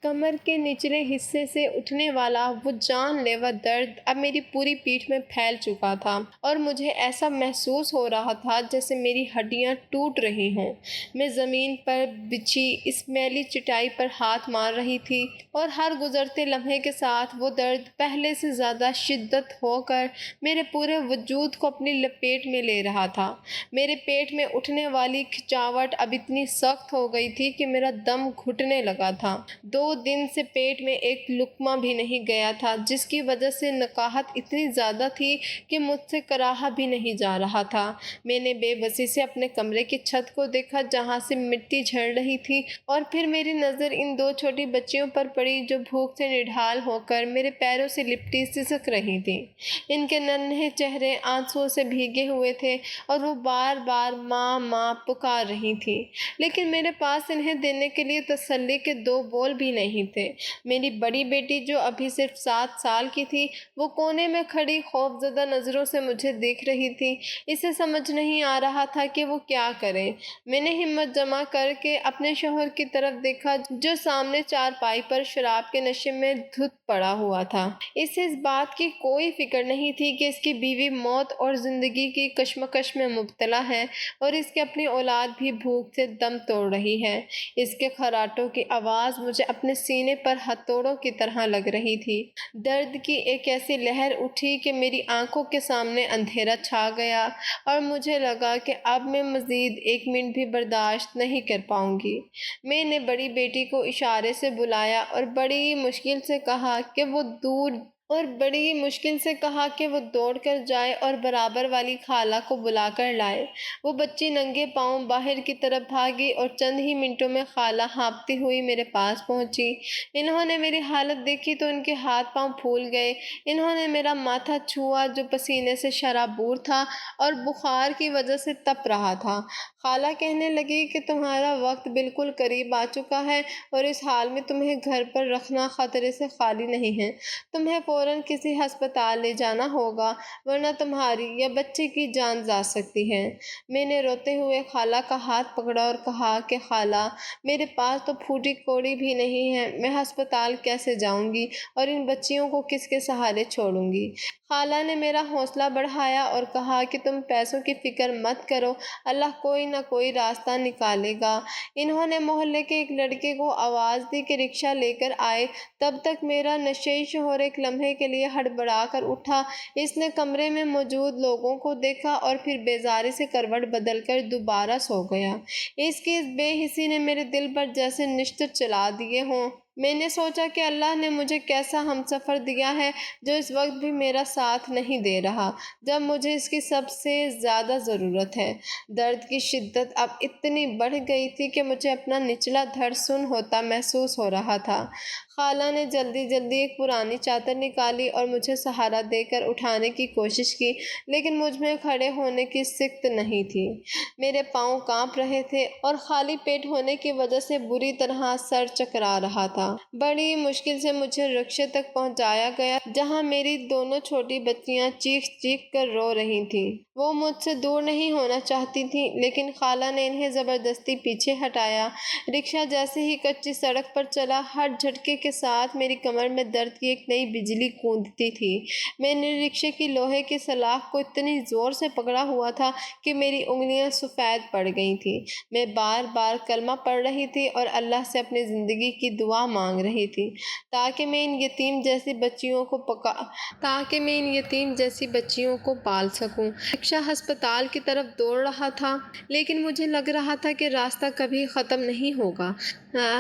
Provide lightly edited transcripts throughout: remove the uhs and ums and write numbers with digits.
کمر کے نچلے حصے سے اٹھنے والا وہ جان لیوا درد اب میری پوری پیٹھ میں پھیل چکا تھا اور مجھے ایسا محسوس ہو رہا تھا جیسے میری ہڈیاں ٹوٹ رہی ہوں۔ میں زمین پر بچھی اس میلی چٹائی پر ہاتھ مار رہی تھی اور ہر گزرتے لمحے کے ساتھ وہ درد پہلے سے زیادہ شدت ہو کر میرے پورے وجود کو اپنی لپیٹ میں لے رہا تھا۔ میرے پیٹ میں اٹھنے والی کھنچاوٹ اب اتنی سخت ہو گئی تھی کہ میرا دم گھٹنے لگا تھا۔ 2 دن سے پیٹ میں ایک لقمہ بھی نہیں گیا تھا، جس کی وجہ سے نقاہت اتنی زیادہ تھی کہ مجھ سے کراہا بھی نہیں جا رہا تھا۔ میں نے بے بسی سے اپنے کمرے کی چھت کو دیکھا جہاں سے مٹی جھڑ رہی تھی، اور پھر میری نظر ان 2 چھوٹی بچیوں پر پڑی جو بھوک سے نڈھال ہو کر میرے پیروں سے لپٹی سسک رہی تھیں۔ ان کے ننھے چہرے آنسوؤں سے بھیگے ہوئے تھے اور وہ بار بار ماں ماں پکار رہی تھیں، لیکن میرے پاس انہیں دینے کے لیے تسلی کے 2 بول بھی نہیں تھے۔ میری بڑی بیٹی جو ابھی صرف 7 سال کی تھی، وہ کونے میں کھڑی خوف زدہ نظروں سے مجھے دیکھ رہی تھی۔ اسے سمجھ نہیں آ رہا تھا کہ وہ کیا کرے۔ میں نے ہمت جمع کر کے اپنے شوہر کی طرف دیکھا جو سامنے چارپائی پر شراب کے نشے میں دھت پڑا ہوا تھا۔ اسے اس بات کی کوئی فکر نہیں تھی کہ اس کی بیوی موت اور زندگی کی کشمکش میں مبتلا ہے اور اس کی اپنی اولاد بھی بھوک سے دم توڑ رہی ہے۔ اس کے خراٹوں کی آواز مجھے اپنے سینے پر ہتھوڑوں کی طرح لگ رہی تھی۔ درد کی ایک ایسی لہر اٹھی کہ میری آنکھوں کے سامنے اندھیرا چھا گیا اور مجھے لگا کہ اب میں مزید 1 منٹ بھی برداشت نہیں کر پاؤں گی۔ میں نے بڑی بیٹی کو اشارے سے بلایا اور بڑی مشکل سے کہا کہ وہ دوڑ کر جائے اور برابر والی خالہ کو بلا کر لائے۔ وہ بچی ننگے پاؤں باہر کی طرف بھاگی اور چند ہی منٹوں میں خالہ ہانپتی ہوئی میرے پاس پہنچی۔ انہوں نے میری حالت دیکھی تو ان کے ہاتھ پاؤں پھول گئے۔ انہوں نے میرا ماتھا چھوا جو پسینے سے شرابور تھا اور بخار کی وجہ سے تپ رہا تھا۔ خالہ کہنے لگی کہ تمہارا وقت بالکل قریب آ چکا ہے اور اس حال میں تمہیں گھر پر رکھنا خطرے سے خالی نہیں ہے۔ تمہیں فوراً کسی ہسپتال لے جانا ہوگا ورنہ تمہاری یا بچے کی جان جا سکتی ہے۔ میں نے روتے ہوئے خالہ کا ہاتھ پکڑا اور کہا کہ خالہ، میرے پاس تو پھوٹی کوڑی بھی نہیں ہے، میں ہسپتال کیسے جاؤں گی اور ان بچیوں کو کس کے سہارے چھوڑوں گی؟ خالہ نے میرا حوصلہ بڑھایا اور کہا کہ تم پیسوں کی فکر مت کرو، اللہ کوئی نہ کوئی راستہ نکالے گا۔ انہوں نے محلے کے ایک لڑکے کو آواز دی کہ رکشہ لے کر آئے۔ تب تک میرا نشئی شوہر ایک لمحے کے لیے ہڑبڑا کر اٹھا۔ اس نے کمرے میں موجود لوگوں کو دیکھا اور پھر بیزاری سے کروٹ بدل کر دوبارہ سو گیا۔ اس کی اس بے حسی نے میرے دل پر جیسے نشتر چلا دیے ہوں۔ میں نے سوچا کہ اللہ نے مجھے کیسا ہمسفر دیا ہے جو اس وقت بھی میرا ساتھ نہیں دے رہا جب مجھے اس کی سب سے زیادہ ضرورت ہے۔ درد کی شدت اب اتنی بڑھ گئی تھی کہ مجھے اپنا نچلا دھڑ سن ہوتا محسوس ہو رہا تھا۔ خالہ نے جلدی جلدی ایک پرانی چادر نکالی اور مجھے سہارا دے کر اٹھانے کی کوشش کی، لیکن مجھ میں کھڑے ہونے کی سکت نہیں تھی۔ میرے پاؤں کانپ رہے تھے اور خالی پیٹ ہونے کی وجہ سے بری طرح سر چکرا رہا تھا۔ بڑی مشکل سے مجھے رکشے تک پہنچایا گیا جہاں میری دونوں چھوٹی بچیاں چیخ چیخ کر رو رہی تھیں۔ وہ مجھ سے دور نہیں ہونا چاہتی تھیں، لیکن خالہ نے انہیں زبردستی پیچھے ہٹایا۔ رکشہ جیسے ہی کچی سڑک پر چلا، ہر جھٹکے کے ساتھ میری کمر میں درد کی ایک نئی بجلی گوندتی تھی۔ میں نے رکشے کی لوہے کی سلاخ کو اتنی زور سے پکڑا ہوا تھا کہ میری انگلیاں سفید پڑ گئی تھیں۔ میں بار بار کلمہ پڑھ رہی تھی اور اللہ سے اپنی زندگی کی دعا مانگ رہی تھی تاکہ میں ان یتیم جیسی بچیوں کو پال سکوں۔ رکشہ ہسپتال کی طرف دوڑ رہا تھا، لیکن مجھے لگ رہا تھا کہ راستہ کبھی ختم نہیں ہوگا۔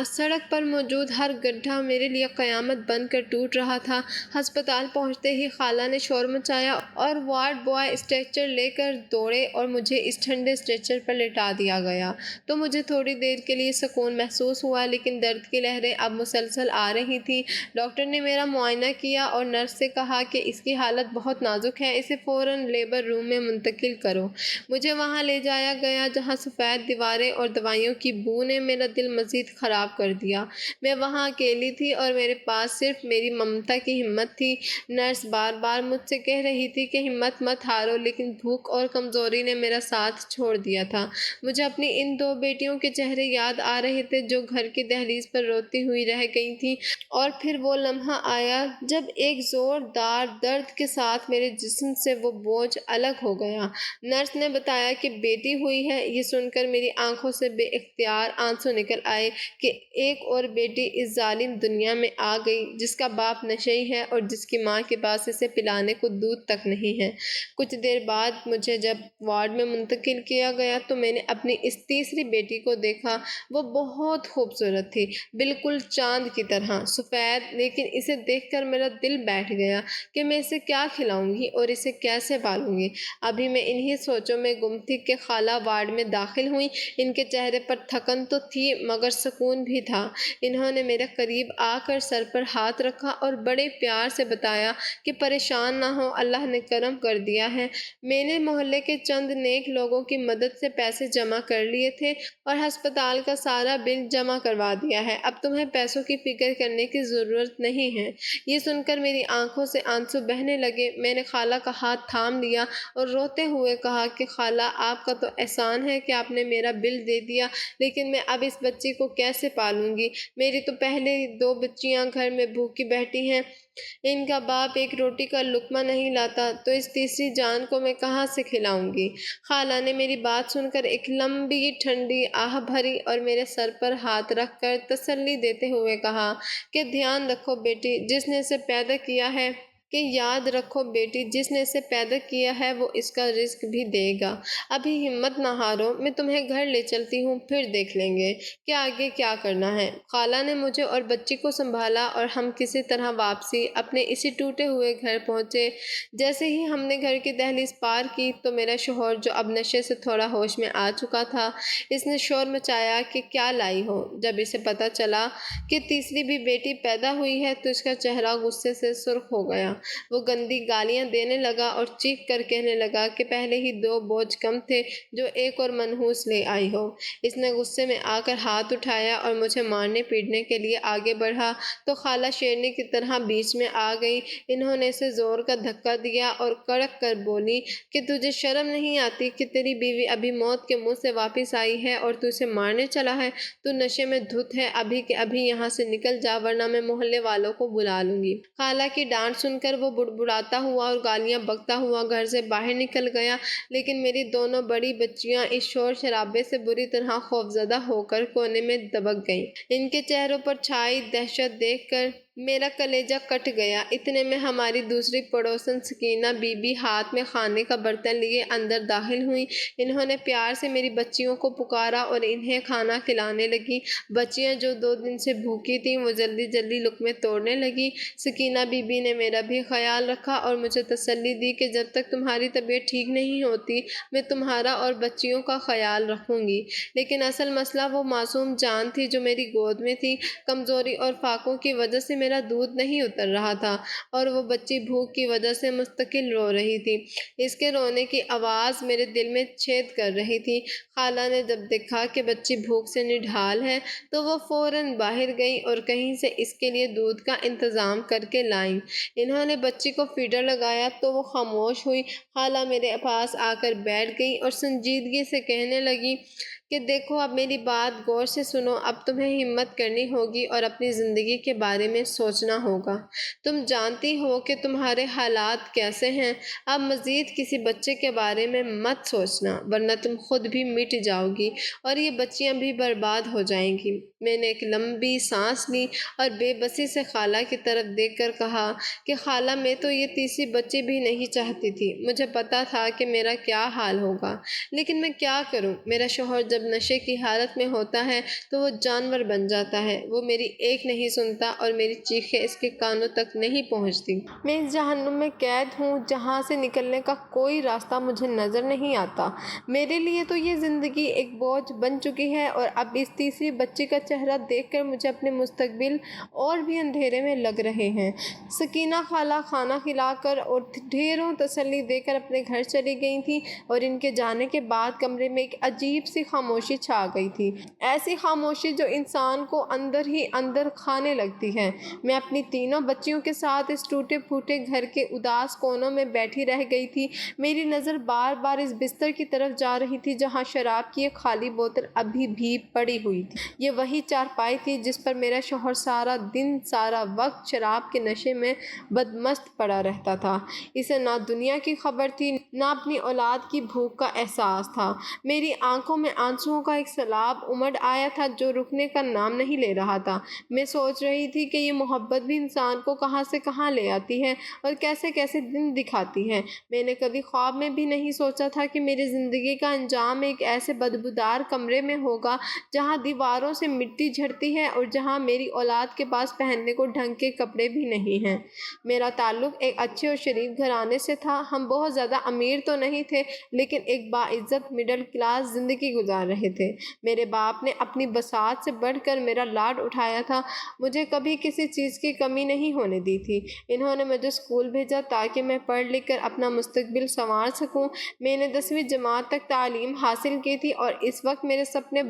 سڑک پر موجود ہر گڈھا میرے لیے قیامت بن کر ٹوٹ رہا تھا۔ ہسپتال پہنچتے ہی خالہ نے شور مچایا اور وارڈ بوائے اسٹریچر لے کر دوڑے اور مجھے اس ٹھنڈے اسٹریچر پر لٹا دیا گیا تو مجھے تھوڑی دیر کے لیے سکون محسوس ہوا، لیکن درد کی لہریں اب مسلسل آ رہی تھیں۔ ڈاکٹر نے میرا معائنہ کیا اور نرس سے کہا کہ اس کی حالت بہت نازک ہے، اسے فوراً لیبر روم میں منتقل کرو۔ مجھے وہاں لے جایا گیا جہاں سفید دیواریں اور دوائیوں کی بو نے میرا دل مزید خراب کر دیا۔ میں وہاں اکیلی تھی اور میرے پاس صرف میری ممتا کی ہمت تھی۔ نرس بار بار مجھ سے کہہ رہی تھی کہ ہمت مت ہارو، لیکن بھوک اور کمزوری نے میرا ساتھ چھوڑ دیا تھا۔ مجھے اپنی ان 2 بیٹیوں کے چہرے یاد آ رہے تھے جو گھر کی دہلیز پر روتی ہوئی رہ گئی تھیں، اور پھر وہ لمحہ آیا جب ایک زوردار درد کے ساتھ میرے جسم سے وہ بوجھ الگ ہو گیا۔ نرس نے بتایا کہ بیٹی ہوئی ہے۔ یہ سن کر میری آنکھوں سے بے اختیار آنسو نکل آئے کہ ایک اور بیٹی اس ظالم دنیا میں آ گئی جس کا باپ نشئی ہے اور جس کی ماں کے پاس اسے پلانے کو دودھ تک نہیں ہے۔ کچھ دیر بعد مجھے جب وارڈ میں منتقل کیا گیا تو میں نے اپنی اس تیسری بیٹی کو دیکھا۔ وہ بہت خوبصورت تھی، بالکل چاند کی طرح سفید، لیکن اسے دیکھ کر میرا دل بیٹھ گیا کہ میں اسے کیا کھلاؤں گی اور اسے کیسے پالوں گی۔ ابھی میں انہی سوچوں میں گم تھی کہ خالہ وارڈ میں داخل ہوئی۔ ان کے چہرے پر تھکن تو تھی مگر سکون بھی تھا۔ انہوں نے میرے قریب آ کر سر پر ہاتھ رکھا اور بڑے پیار سے بتایا کہ پریشان نہ ہو، اللہ نے کرم کر دیا ہے۔ میں نے محلے کے چند نیک لوگوں کی مدد سے پیسے جمع کر لیے تھے اور ہسپتال کا سارا بل جمع کروا دیا ہے۔ اب تمہیں پیسوں کی فکر کرنے کی ضرورت نہیں ہے۔ یہ سن کر میری آنکھوں سے آنسو بہنے لگے۔ میں نے خالہ کا ہاتھ تھام لیا اور روتے ہوئے کہا کہ خالہ، آپ کا تو احسان ہے کہ آپ نے میرا بل دے دیا، لیکن میں اب اس بچی کو کیسے پالوں گی؟ میری تو پہلے 2 بچیاں گھر میں بھوکی بیٹھی ہیں، ان کا باپ ایک روٹی کا لقمہ نہیں لاتا، تو اس تیسری جان کو میں کہاں سے کھلاؤں گی؟ خالہ نے میری بات سن کر ایک لمبی ٹھنڈی آہ بھری اور میرے سر پر ہاتھ رکھ کر تسلی دیتے ہوئے کہا کہ دھیان رکھو بیٹی، جس نے اسے پیدا کیا ہے، کہ یاد رکھو بیٹی، جس نے اسے پیدا کیا ہے وہ اس کا رزق بھی دے گا۔ ابھی ہمت نہ ہارو، میں تمہیں گھر لے چلتی ہوں، پھر دیکھ لیں گے کہ آگے کیا کرنا ہے۔ خالہ نے مجھے اور بچی کو سنبھالا اور ہم کسی طرح واپسی اپنے اسی ٹوٹے ہوئے گھر پہنچے۔ جیسے ہی ہم نے گھر کی دہلیز پار کی تو میرا شوہر، جو اب نشے سے تھوڑا ہوش میں آ چکا تھا، اس نے شور مچایا کہ کیا لائی ہو؟ جب اسے پتہ چلا کہ تیسری بھی بیٹی پیدا ہوئی ہے تو اس کا چہرہ غصے سے سرخ ہو گیا۔ وہ گندی گالیاں دینے لگا اور چیخ کر کہنے لگا کہ پہلے ہی 2 بوجھ کم تھے، جو ایک اور منحوس لے آئی ہو۔ اس نے غصے میں آ کر ہاتھ اٹھایا اور مجھے مارنے پیٹنے کے لیے آگے بڑھا تو خالہ شیرنی کی طرح بیچ میں آ گئی۔ انہوں نے اسے زور کا دھکا دیا اور کڑک کر بولی کہ تجھے شرم نہیں آتی کہ تیری بیوی ابھی موت کے منہ سے واپس آئی ہے اور تو اسے مارنے چلا ہے؟ تو نشے میں دھت ہے، ابھی کے ابھی یہاں سے نکل جا ورنہ میں محلے والوں کو بلا لوں گی۔ خالہ کی ڈانٹ سن کر وہ بڑبڑاتا ہوا اور گالیاں بکتا ہوا گھر سے باہر نکل گیا، لیکن میری دونوں بڑی بچیاں اس شور شرابے سے بری طرح خوفزدہ ہو کر کونے میں دبک گئیں۔ ان کے چہروں پر چھائی دہشت دیکھ کر میرا کلیجہ کٹ گیا۔ اتنے میں ہماری دوسری پڑوسن سکینہ بی بی ہاتھ میں کھانے کا برتن لیے اندر داخل ہوئیں۔ انہوں نے پیار سے میری بچیوں کو پکارا اور انہیں کھانا کھلانے لگیں۔ بچیاں جو 2 دن سے بھوکی تھیں وہ جلدی جلدی لقمے توڑنے لگیں۔ سکینہ بی بی نے میرا بھی خیال رکھا اور مجھے تسلی دی کہ جب تک تمہاری طبیعت ٹھیک نہیں ہوتی میں تمہارا اور بچیوں کا خیال رکھوں گی۔ لیکن اصل مسئلہ وہ معصوم جان تھی جو میری گود میں تھی۔ کمزوری اور فاقوں کی وجہ سے میرا دودھ نہیں اتر رہا تھا اور وہ بچی بھوک کی وجہ سے مستقل رو رہی تھی۔ اس کے رونے کی آواز میرے دل میں چھید کر رہی تھی۔ خالہ نے جب دیکھا کہ بچی بھوک سے نڈھال ہے تو وہ فوراً باہر گئیں اور کہیں سے اس کے لیے دودھ کا انتظام کر کے لائیں۔ انہوں نے بچی کو فیڈر لگایا تو وہ خاموش ہوئی۔ خالہ میرے پاس آ کر بیٹھ گئی اور سنجیدگی سے کہنے لگی کہ دیکھو، اب میری بات غور سے سنو، اب تمہیں ہمت کرنی ہوگی اور اپنی زندگی کے بارے میں سوچنا ہوگا۔ تم جانتی ہو کہ تمہارے حالات کیسے ہیں۔ اب مزید کسی بچے کے بارے میں مت سوچنا ورنہ تم خود بھی مٹ جاؤ گی اور یہ بچیاں بھی برباد ہو جائیں گی۔ میں نے ایک لمبی سانس لی اور بے بسی سے خالہ کی طرف دیکھ کر کہا کہ خالہ، میں تو یہ تیسری بچی بھی نہیں چاہتی تھی۔ مجھے پتا تھا کہ میرا کیا حال ہوگا، لیکن میں کیا کروں؟ میرا شوہر جب نشے کی حالت میں ہوتا ہے تو وہ جانور بن جاتا ہے۔ وہ میری ایک نہیں سنتا اور میری چیخیں اس کے کانوں تک نہیں پہنچتی۔ میں اس جہنم میں قید ہوں جہاں سے نکلنے کا کوئی راستہ مجھے نظر نہیں آتا۔ میرے لیے تو یہ زندگی ایک بوجھ بن چکی ہے اور اب اس تیسری بچی کا چہرہ دیکھ کر مجھے اپنے مستقبل اور بھی اندھیرے میں لگ رہے ہیں۔ سکینہ خالہ کھانا کھلا کر اور ڈھیروں تسلی دے کر اپنے گھر چلی گئی تھیں اور ان کے جانے کے بعد کمرے میں ایک عجیب سی خاموشی خاموشی چھا گئی تھی، ایسی خاموشی جو انسان کو اندر ہی اندر کھانے لگتی ہے۔ میں اپنی تینوں بچیوں کے ساتھ اس ٹوٹے پھوٹے گھر کے اداس کونوں میں بیٹھی رہ گئی تھی۔ میری نظر بار بار اس بستر کی طرف جا رہی تھی جہاں شراب کی ایک خالی بوتل ابھی بھی پڑی ہوئی تھی۔ یہ وہی چارپائی تھی جس پر میرا شوہر سارا دن سارا وقت شراب کے نشے میں بدمست پڑا رہتا تھا۔ اسے نہ دنیا کی خبر تھی، نہ اپنی اولاد کی بھوک کا احساس تھا۔ میری آنکھوں میں آنسوؤں کا ایک سیلاب امڑ آیا تھا جو رکنے کا نام نہیں لے رہا تھا۔ میں سوچ رہی تھی کہ یہ محبت بھی انسان کو کہاں سے کہاں لے آتی ہے اور کیسے کیسے دن دکھاتی ہے۔ میں نے کبھی خواب میں بھی نہیں سوچا تھا کہ میری زندگی کا انجام ایک ایسے بدبودار کمرے میں ہوگا جہاں دیواروں سے مٹی جھڑتی ہے اور جہاں میری اولاد کے پاس پہننے کو ڈھنگ کے کپڑے بھی نہیں ہیں۔ میرا تعلق ایک اچھے اور شریف گھرانے سے تھا۔ ہم بہت زیادہ امیر تو نہیں تھے لیکن ایک باعزت مڈل کلاس زندگی گزار رہے تھے۔ میرے باپ نے اپنی بساط سے بڑھ کر میرا لاڈ اٹھایا تھا، مجھے کبھی کسی چیز کی کمی نہیں ہونے دی تھی۔ انہوں نے مجھے اسکول بھیجا تاکہ میں پڑھ لکھ کر اپنا مستقبل سنوار سکوں۔ میں نے 10ویں جماعت تک تعلیم حاصل کی تھی اور اس وقت میرے سپنے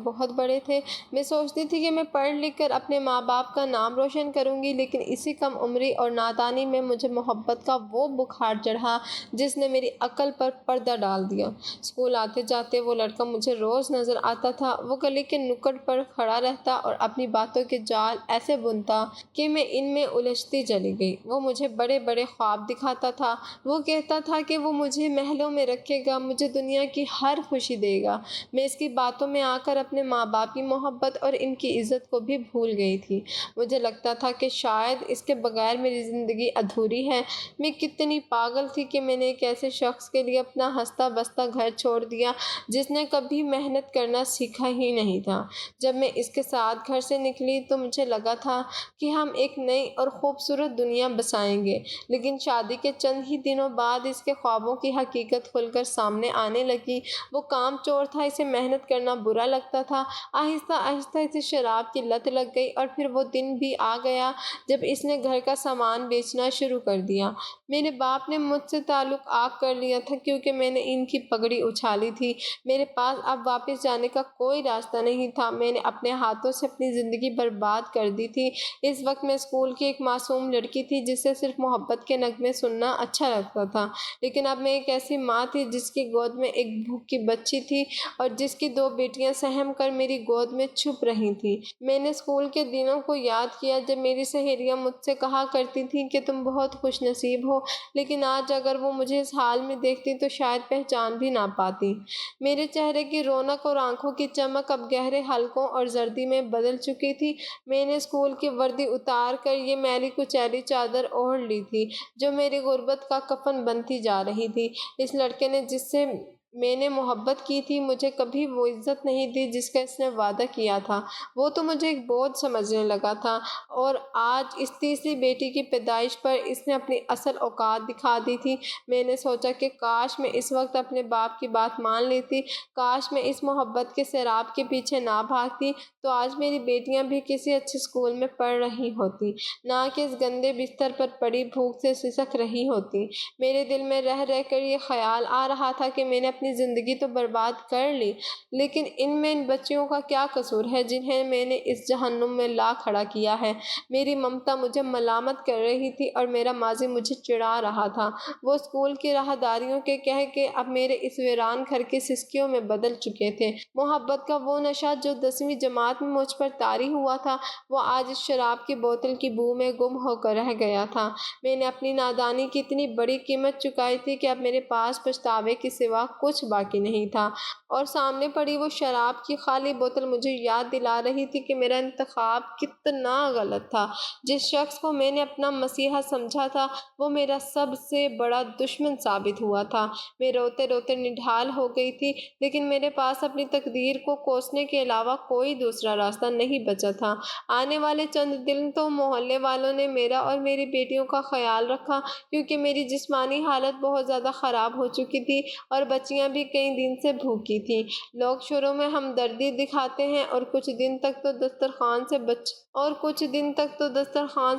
بہت بڑے تھے۔ میں سوچتی تھی کہ میں پڑھ لکھ کر اپنے ماں باپ کا نام روشن کروں گی، لیکن اسی کم عمری اور نادانی میں مجھے محبت کا وہ بخار چڑھا جس نے میری عقل پر پردہ ڈال دیا۔ اسکول آتے جاتے وہ لڑکا مجھے روز نظر آتا تھا۔ وہ گلی کے نکڑ پر کھڑا رہتا اور اپنی باتوں کے جال ایسے بنتا کہ میں ان میں الجھتی چلی گئی۔ وہ مجھے بڑے بڑے خواب دکھاتا تھا۔ وہ کہتا تھا کہ وہ مجھے محلوں میں رکھے گا، مجھے دنیا کی ہر خوشی دے گا۔ میں اس کی باتوں میں آ کر اپنے ماں باپ کی محبت اور ان کی عزت کو بھی بھول گئی تھی۔ مجھے لگتا تھا کہ شاید اس کے بغیر میری زندگی ادھوری ہے۔ میں کتنی پاگل تھی کہ میں نے ایک ایسے شخص کے لیے اپنا ہنستا بستا گھر چھوڑ دیا جس نے کبھی محنت کرنا سیکھا ہی نہیں تھا۔ جب میں اس کے ساتھ گھر سے نکلی تو مجھے لگا تھا کہ ہم ایک نئی اور خوبصورت دنیا بسائیں گے، لیکن شادی کے چند ہی دنوں بعد اس کے خوابوں کی حقیقت کھل کر سامنے آنے لگی۔ وہ کام چور تھا، اسے محنت کرنا برا لگتا تھا۔ آہستہ آہستہ اسے شراب کی لت لگ گئی اور پھر وہ دن بھی آ گیا جب اس نے گھر کا سامان بیچنا شروع کر دیا۔ میرے باپ نے مجھ سے تعلق آب کر لیا تھا کیونکہ میں نے ان کی پگڑی اچھالی تھی۔ میرے پاس اب واپس جانے کا کوئی راستہ نہیں تھا۔ میں نے اپنے ہاتھوں سے اپنی زندگی برباد کر دی تھی۔ اس وقت میں اسکول کی ایک معصوم لڑکی تھی جسے صرف محبت کے نغمے سننا اچھا لگتا تھا، لیکن اب میں ایک ایسی ماں تھی جس کی گود میں ایک بھوکی بچی تھی اور جس کی 2 بیٹیاں سہم کر میری گود میں چھپ رہی تھیں۔ میں نے اسکول کے دنوں کو یاد کیا جب میری سہیلیاں مجھ سے کہا کرتی تھیں کہ تم بہت خوش نصیب ہو، لیکن آج اگر وہ مجھے اس حال میں دیکھتی تو شاید پہچان بھی نہ پاتی۔ میرے چہرے کی رونق اور آنکھوں کی چمک اب گہرے حلقوں اور زردی میں بدل چکی تھی۔ میں نے اسکول کی وردی اتار کر یہ میلی کچیلی چادر اوڑھ لی تھی جو میری غربت کا کفن بنتی جا رہی تھی۔ اس لڑکے نے جس سے میں نے محبت کی تھی مجھے کبھی وہ عزت نہیں دی جس کا اس نے وعدہ کیا تھا۔ وہ تو مجھے ایک بوجھ سمجھنے لگا تھا اور آج اس تیسری بیٹی کی پیدائش پر اس نے اپنی اصل اوقات دکھا دی تھی۔ میں نے سوچا کہ کاش میں اس وقت اپنے باپ کی بات مان لیتی، کاش میں اس محبت کے سیراب کے پیچھے نہ بھاگتی، تو آج میری بیٹیاں بھی کسی اچھے اسکول میں پڑھ رہی ہوتی، نہ کہ اس گندے بستر پر پڑی بھوک سے سسک رہی ہوتی۔ میرے دل میں رہ رہ کر یہ خیال آ رہا تھا کہ میں نے اپنی زندگی تو برباد کر لی، لیکن ان بچیوں کا کیا قصور ہے جنہیں میں نے اس جہنم میں لا کھڑا کیا ہے۔ میری ممتا مجھے ملامت کر رہی تھی اور میرا ماضی مجھے چڑھا رہا تھا۔ وہ اسکول کی راہداریوں کے کہہ کے اب میرے اس ویران گھر کی سسکیوں میں بدل چکے تھے۔ محبت کا وہ نشہ جو 10ویں جماعت میں مجھ پر طاری ہوا تھا وہ آج اس شراب کی بوتل کی بو میں گم ہو کر رہ گیا تھا۔ میں نے اپنی نادانی کی اتنی بڑی قیمت چکائی تھی کہ اب میرے پاس پچھتاوے کے سوا کچھ باقی نہیں تھا، اور سامنے پڑی وہ شراب کی خالی بوتل مجھے یاد دلا رہی تھی کہ میرا انتخاب کتنا غلط تھا۔ جس شخص کو میں نے اپنا مسیحا سمجھا تھا وہ میرا سب سے بڑا دشمن ثابت ہوا تھا۔ میں روتے روتے نڈھال ہو گئی تھی، لیکن میرے پاس اپنی تقدیر کو کوسنے کے علاوہ کوئی دوسرا راستہ نہیں بچا تھا۔ آنے والے چند دن تو محلے والوں نے میرا اور میری بیٹیوں کا خیال رکھا کیونکہ میری جسمانی حالت بہت زیادہ خراب ہو چکی تھی اور بچیاں بچیاں بھی کئی دن سے بھوکی تھیں۔ لوگ شروع میں ہمدردی دکھاتے ہیں اور کچھ دن تک تو دسترخوان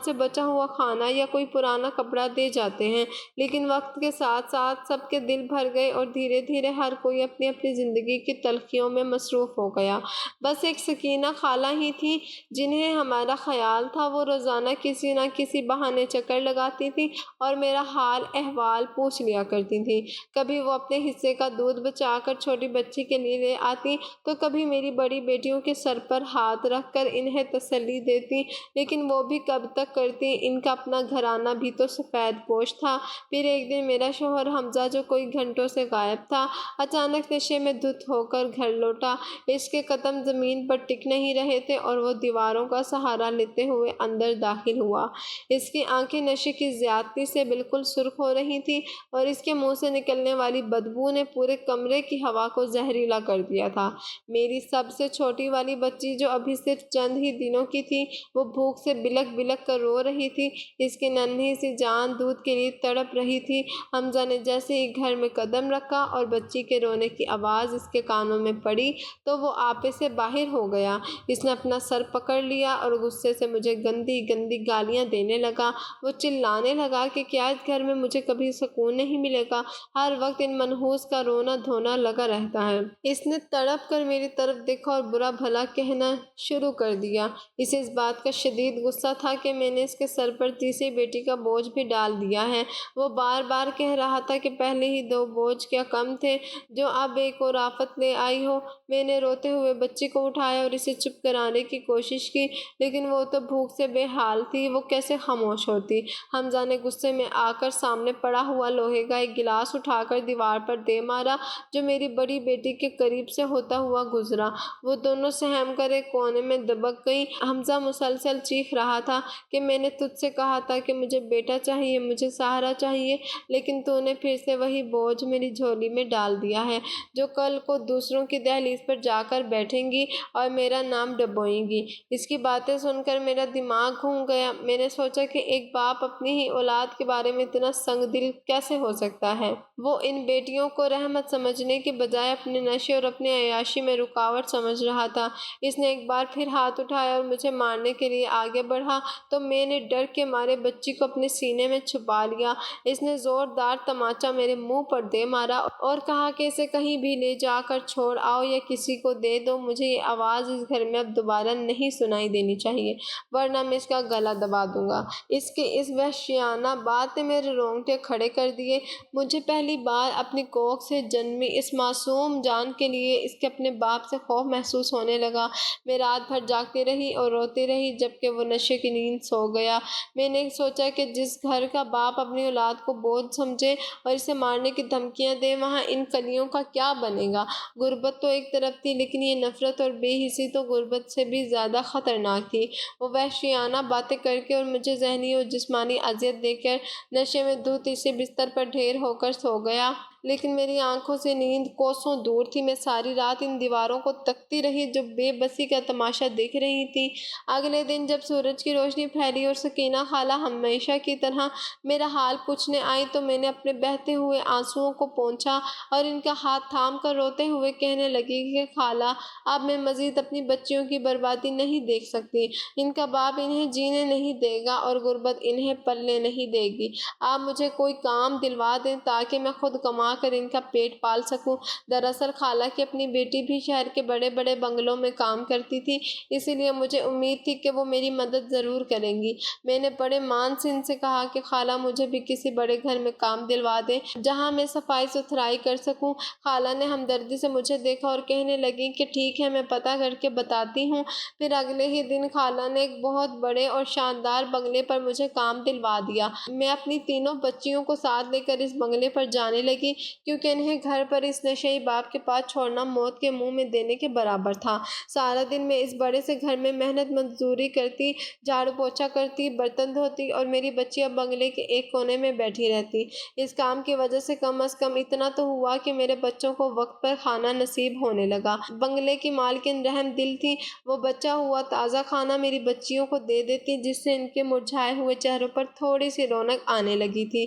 سے بچا ہوا کھانا یا کوئی پرانا کپڑا دے جاتے ہیں، لیکن وقت کے ساتھ ساتھ سب کے دل بھر گئے اور دھیرے دھیرے ہر کوئی اپنی اپنی زندگی کی تلخیوں میں مصروف ہو گیا۔ بس ایک سکینہ خالہ ہی تھی جنہیں ہمارا خیال تھا۔ وہ روزانہ کسی نہ کسی بہانے چکر لگاتی تھی اور میرا حال احوال پوچھ لیا کرتی تھی۔ کبھی وہ اپنے حصے کا دودھ بچا کر چھوٹی بچی کے لیے لے آتی تو کبھی میری بڑی بیٹیوں کے سر پر ہاتھ رکھ کر انہیں تسلی دیتی، لیکن وہ بھی کب تک کرتی، ان کا اپنا گھرانہ بھی تو سفید پوش تھا۔ پھر ایک دن میرا شوہر حمزہ، جو کوئی گھنٹوں سے غائب تھا، اچانک نشے میں دھت ہو کر گھر لوٹا۔ اس کے قدم زمین پر ٹک نہیں رہے تھے اور وہ دیواروں کا سہارا لیتے ہوئے اندر داخل ہوا۔ اس کی آنکھیں نشے کی زیادتی سے بالکل سرخ ہو رہی تھیں اور اس کے منہ سے نکلنے والی بدبو نے پورے کمرے کی ہوا کو زہریلا کر دیا تھا۔ میری سب سے چھوٹی والی بچی، جو ابھی صرف چند ہی دنوں کی تھی، وہ بھوک سے بلک بلک کر رو رہی تھی۔ اس کی ننھی سی جان دودھ کے لیے تڑپ رہی تھی۔ حمزہ نے جیسے ہی گھر میں قدم رکھا اور بچی کے رونے کی آواز اس کے کانوں میں پڑی تو وہ آپے سے باہر ہو گیا۔ اس نے اپنا سر پکڑ لیا اور غصے سے مجھے گندی گندی گالیاں دینے لگا۔ وہ چلانے لگا کہ کیا اس گھر میں مجھے کبھی سکون نہیں ملے گا، ہر وقت ان منحوس کا رونا دھونا لگا رہتا ہے۔ اس نے تڑپ کر میری طرف دیکھا اور برا بھلا کہنا شروع کر دیا۔ اسے اس بات کا شدید غصہ تھا کہ میں نے اس کے سر پر تیسری بیٹی کا بوجھ بھی ڈال دیا ہے۔ وہ بار بار کہہ رہا تھا کہ پہلے ہی 2 بوجھ کیا کم تھے جو اب ایک اور آفت لے آئی ہو۔ میں نے روتے ہوئے بچی کو اٹھایا اور اسے چپ کرانے کی کوشش کی، لیکن وہ تو بھوک سے بے حال تھی، وہ کیسے خاموش ہوتی۔ حمزہ نے غصے میں آ کر سامنے پڑا ہوا لوہے کا ایک گلاس اٹھا کر دیوار پر دے مارا، جو میری بڑی بیٹی کے قریب سے ہوتا ہوا گزرا۔ وہ دونوں سہم کر ایک کونے میں دبک گئیں۔ حمزہ مسلسل چیخ رہا تھا کہ میں نے تجھ سے کہا تھا کہ مجھے بیٹا چاہیے، مجھے سہارا چاہیے، لیکن تو نے پھر سے وہی بوجھ میری جھولی میں ڈال دیا ہے، جو کل کو دوسروں کی دہلیز پر جا کر بیٹھیں گی اور میرا نام ڈبوئیں گی۔ اس کی باتیں سن کر میرا دماغ گھوم گیا۔ میں نے سوچا کہ ایک باپ اپنی ہی اولاد کے بارے میں اتنا سنگ دل کیسے ہو سکتا ہے۔ وہ ان بیٹیوں کو رحمت سمجھنے کے بجائے اپنے نشے اور اپنی عیاشی میں رکاوٹ سمجھ رہا تھا۔ اس نے ایک بار پھر ہاتھ اٹھایا اور مجھے مارنے کے لیے آگے بڑھا تو میں نے ڈر کے مارے بچی کو اپنے سینے میں چھپا لیا۔ اس نے زوردار تماچا میرے منہ پر دے مارا اور کہا کہ اسے کہیں بھی لے جا کر چھوڑ آؤ یا کسی کو دے دو، مجھے یہ آواز اس گھر میں اب دوبارہ نہیں سنائی دینی چاہیے، ورنہ میں اس کا گلا دبا دوں گا۔ اس کی اس وحشیانہ بات نے میرے رونگٹے کھڑے کر دیے۔ مجھے پہلی بار اپنی کوکھ سے جنمی اس معصوم جان کے لیے اس کے اپنے باپ سے خوف محسوس ہونے لگا۔ میں رات بھر جاگتی رہی اور روتی رہی جبکہ وہ نشے کی نیند سو گیا۔ میں نے سوچا کہ جس گھر کا باپ اپنی اولاد کو بوجھ سمجھے اور اسے مارنے کی دھمکیاں دے، وہاں ان کلیوں کا کیا بنے گا۔ غربت تو ایک طرف تھی، لیکن یہ نفرت اور بے حسی تو غربت سے بھی زیادہ خطرناک تھی۔ وہ وحشیانہ باتیں کر کے اور مجھے ذہنی اور جسمانی اذیت دے کر نشے میں دھت اسی بستر پر ڈھیر ہو کر سو گیا، لیکن میری آنکھوں سے نیند کوسوں دور تھی۔ میں ساری رات ان دیواروں کو تکتی رہی جو بے بسی کا تماشا دیکھ رہی تھی۔ اگلے دن جب سورج کی روشنی پھیلی اور سکینہ خالہ ہمیشہ کی طرح میرا حال پوچھنے آئی تو میں نے اپنے بہتے ہوئے آنسوؤں کو پونچھا اور ان کا ہاتھ تھام کر روتے ہوئے کہنے لگی کہ خالہ، اب میں مزید اپنی بچیوں کی بربادی نہیں دیکھ سکتی۔ ان کا باپ انہیں جینے نہیں دے گا اور غربت انہیں پلنے نہیں دے گی۔ آپ مجھے کوئی کام دلوا دیں تاکہ میں خود کما کر ان کا پیٹ پال سکوں۔ دراصل خالہ کی اپنی بیٹی بھی شہر کے بڑے بڑے بنگلوں میں کام کرتی تھی، اسی لیے مجھے امید تھی کہ وہ میری مدد ضرور کریں گی۔ میں نے بڑے مان سے ان سے کہا کہ خالہ مجھے بھی کسی بڑے گھر میں کام دلوا دیں جہاں میں صفائی ستھرائی کر سکوں۔ خالہ نے ہمدردی سے مجھے دیکھا اور کہنے لگی کہ ٹھیک ہے، میں پتہ کر کے بتاتی ہوں۔ پھر اگلے ہی دن خالہ نے ایک بہت بڑے اور شاندار بنگلے پر مجھے کام دلوا دیا۔ میں اپنی تینوں بچیوں کو ساتھ لے کر اس بنگلے پر جانے لگی، کیونکہ انہیں گھر پر اس نشئی باپ کے پاس چھوڑنا موت کے منہ میں دینے کے برابر تھا۔ سارا دن میں اس بڑے سے گھر میں محنت مزدوری کرتی، جھاڑو پوچھا کرتی، برتن دھوتی اور میری بچیاں بنگلے کے ایک کونے میں بیٹھی رہتی۔ اس کام کی وجہ سے کم از کم اتنا تو ہوا کہ میرے بچوں کو وقت پر کھانا نصیب ہونے لگا۔ بنگلے کی مالکن رحم دل تھی، وہ بچا ہوا تازہ کھانا میری بچیوں کو دے دیتی، جس سے ان کے مرجھائے ہوئے چہروں پر تھوڑی سی رونق آنے لگی تھی۔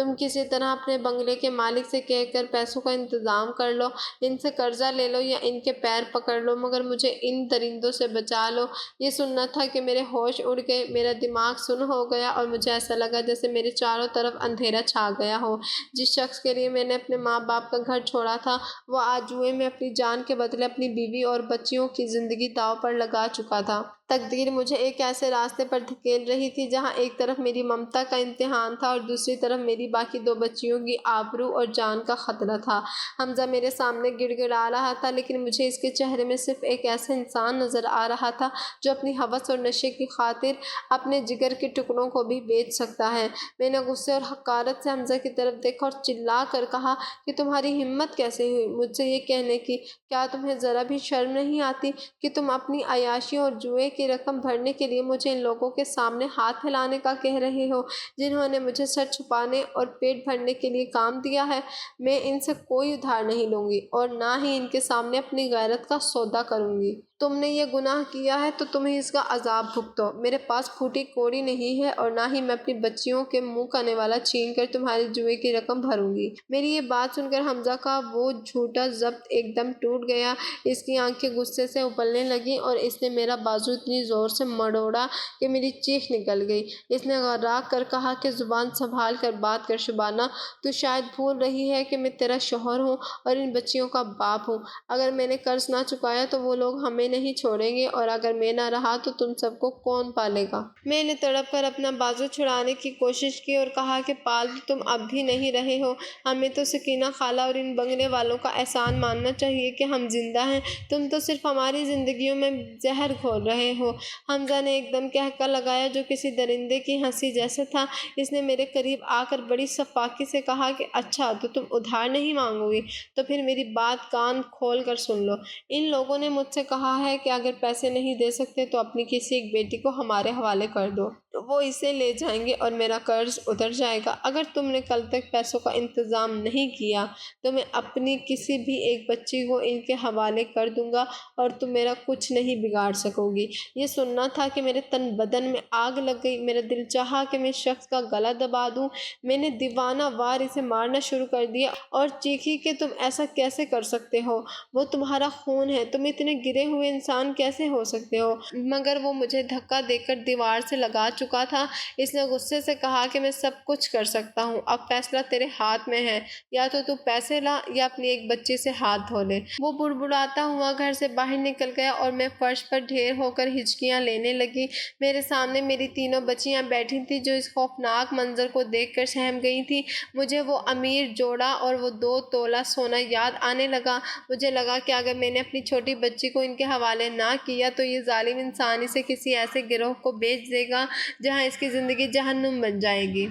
تم کسی طرح اپنے بنگلے کے مالک سے کہہ کر پیسوں کا انتظام کر لو، ان سے قرضہ لے لو یا ان کے پیر پکڑ لو، مگر مجھے ان درندوں سے بچا لو۔ یہ سننا تھا کہ میرے ہوش اڑ گئے، میرا دماغ سن ہو گیا اور مجھے ایسا لگا جیسے میرے چاروں طرف اندھیرا چھا گیا ہو۔ جس شخص کے لیے میں نے اپنے ماں باپ کا گھر چھوڑا تھا، وہ آج جوئے میں اپنی جان کے بدلے اپنی بیوی اور بچیوں کی زندگی داؤ پر لگا چکا تھا۔ تقدیر مجھے ایک ایسے راستے پر دھکیل رہی تھی جہاں ایک طرف میری ممتا کا امتحان تھا اور دوسری طرف میری باقی دو بچیوں کی آبرو اور جان کا خطرہ تھا۔ حمزہ میرے سامنے گڑ گڑا رہا تھا، لیکن مجھے اس کے چہرے میں صرف ایک ایسا انسان نظر آ رہا تھا جو اپنی ہوس اور نشے کی خاطر اپنے جگر کے ٹکڑوں کو بھی بیچ سکتا ہے۔ میں نے غصے اور حقارت سے حمزہ کی طرف دیکھا اور چلا کر کہا کہ تمہاری ہمت کیسے ہوئی مجھ سے یہ کہنے کی؟ کیا تمہیں ذرا بھی شرم نہیں آتی کہ تم اپنی عیاشیوں اور جوئے کی رقم بھرنے کے لیے مجھے ان لوگوں کے سامنے ہاتھ پھیلانے کا کہہ رہے ہو جنہوں نے مجھے سر چھپانے اور پیٹ بھرنے کے لیے کام دیا ہے؟ میں ان سے کوئی ادھار نہیں لوں گی اور نہ ہی ان کے سامنے اپنی غیرت کا سودا کروں گی۔ تم نے یہ گناہ کیا ہے تو تمہیں اس کا عذاب بھگتو۔ میرے پاس پھوٹی کوڑی نہیں ہے اور نہ ہی میں اپنی بچیوں کے منہ کا نوالا چھین کر تمہاری جوئے کی رقم بھروں گی۔ میری یہ بات سن کر حمزہ کا وہ جھوٹا ضبط ایک دم ٹوٹ گیا، اس کی آنکھیں غصے سے ابلنے لگیں اور اس نے میرا بازو اتنی زور سے مروڑا کہ میری چیخ نکل گئی۔ اس نے غرا کر کہا کہ زبان سنبھال کر بات کر شبانہ، تو شاید بھول رہی ہے کہ میں تیرا شوہر ہوں اور ان بچیوں کا باپ ہوں۔ اگر میں نے قرض نہ چکایا تو وہ لوگ ہمیں نہیں چھوڑیں گے اور اگر میں نہ رہا تو تم سب کو کون پالے گا؟ میں نے تڑپ کر اپنا بازو چھڑانے کی کوشش کی اور کہا کہ پال تو تم اب بھی نہیں رہے ہو، ہمیں تو سکینہ خالہ اور ان بنگلے والوں کا احسان ماننا چاہیے کہ ہم زندہ ہیں، تم تو صرف ہماری زندگیوں میں زہر گھول رہے ہو۔ حمزہ نے ایک دم قہقہ لگایا جو کسی درندے کی ہنسی جیسا تھا۔ اس نے میرے قریب آ کر بڑی سفاکی سے کہا کہ اچھا تو تم ادھار نہیں مانگو گی، تو پھر میری بات کان کھول کر سن لو۔ ان لوگوں نے مجھ سے کہا ہے کہ اگر پیسے نہیں دے سکتے تو اپنی کسی ایک بیٹی کو ہمارے حوالے کر دو، وہ اسے لے جائیں گے اور میرا قرض اتر جائے گا۔ اگر تم نے کل تک پیسوں کا انتظام نہیں کیا تو میں اپنی کسی بھی ایک بچی کو ان کے حوالے کر دوں گا اور تم میرا کچھ نہیں بگاڑ سکو گی۔ یہ سننا تھا کہ میرے تن بدن میں آگ لگ گئی، میرا دل چاہا کہ میں اس شخص کا گلا دبا دوں۔ میں نے دیوانہ وار اسے مارنا شروع کر دیا اور چیخی کہ تم ایسا کیسے کر سکتے ہو؟ وہ تمہارا خون ہے، تم اتنے گرے ہوئے انسان کیسے ہو سکتے ہو؟ مگر وہ مجھے دھکا دے کر دیوار سے لگا چکا تھا۔ اس نے غصے سے کہا کہ میں سب کچھ کر سکتا ہوں، اب فیصلہ تیرے ہاتھ میں ہے، یا تو پیسے لا یا اپنی ایک بچی سے ہاتھ دھو لے۔ وہ بڑبڑاتا ہوا گھر سے باہر نکل گیا اور میں فرش پر ڈھیر ہو کر ہچکیاں لینے لگی۔ میرے سامنے میری تینوں بچیاں بیٹھی تھیں جو اس خوفناک منظر کو دیکھ کر سہم گئی تھیں۔ مجھے وہ امیر جوڑا اور وہ 2 تولہ سونا یاد آنے لگا۔ مجھے لگا کہ اگر میں نے اپنی چھوٹی بچی کو ان کے حوالے نہ کیا تو یہ ظالم انسان اسے کسی ایسے گروہ کو بیچ دے گا جہاں اس کی زندگی جہنم بن جائے گی۔